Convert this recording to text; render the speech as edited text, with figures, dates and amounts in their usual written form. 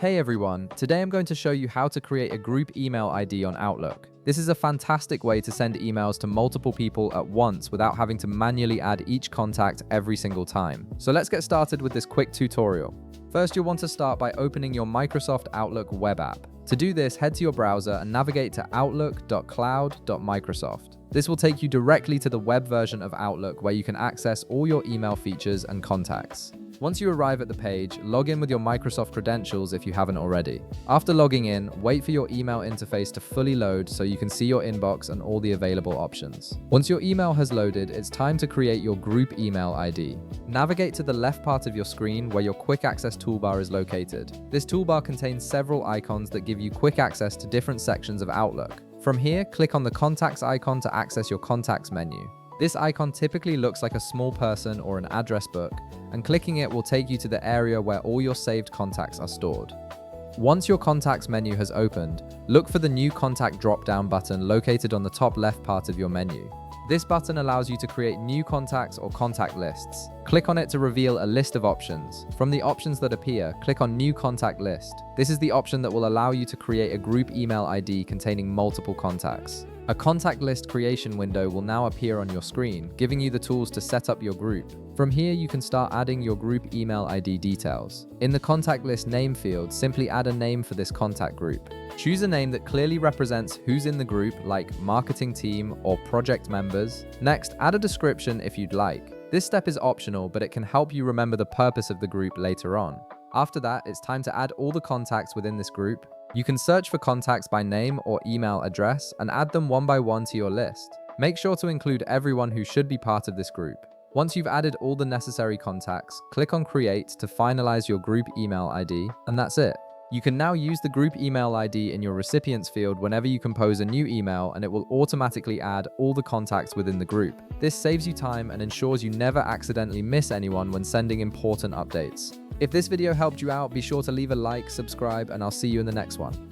Hey everyone, today I'm going to show you how to create a group email ID on Outlook. This is a fantastic way to send emails to multiple people at once without having to manually add each contact every single time. So let's get started with this quick tutorial. First, you'll want to start by opening your Microsoft Outlook web app. To do this, head to your browser and navigate to outlook.cloud.microsoft. This will take you directly to the web version of Outlook where you can access all your email features and contacts. Once you arrive at the page, log in with your Microsoft credentials if you haven't already. After logging in, wait for your email interface to fully load so you can see your inbox and all the available options. Once your email has loaded, it's time to create your group email ID. Navigate to the left part of your screen where your quick access toolbar is located. This toolbar contains several icons that give you quick access to different sections of Outlook. From here, click on the Contacts icon to access your Contacts menu. This icon typically looks like a small person or an address book, and clicking it will take you to the area where all your saved contacts are stored. Once your Contacts menu has opened, look for the New Contact drop-down button located on the top left part of your menu. This button allows you to create new contacts or contact lists. Click on it to reveal a list of options. From the options that appear, click on New Contact List. This is the option that will allow you to create a group email ID containing multiple contacts. A contact list creation window will now appear on your screen, giving you the tools to set up your group. From here, you can start adding your group email ID details. In the contact list name field, simply add a name for this contact group. Choose a name that clearly represents who's in the group, like marketing team or project members. Next, add a description if you'd like. This step is optional, but it can help you remember the purpose of the group later on. After that, it's time to add all the contacts within this group. You can search for contacts by name or email address and add them one by one to your list. Make sure to include everyone who should be part of this group. Once you've added all the necessary contacts, click on Create to finalize your group email ID, and that's it. You can now use the group email ID in your recipients field whenever you compose a new email, and it will automatically add all the contacts within the group. This saves you time and ensures you never accidentally miss anyone when sending important updates. If this video helped you out, be sure to leave a like, subscribe, and I'll see you in the next one.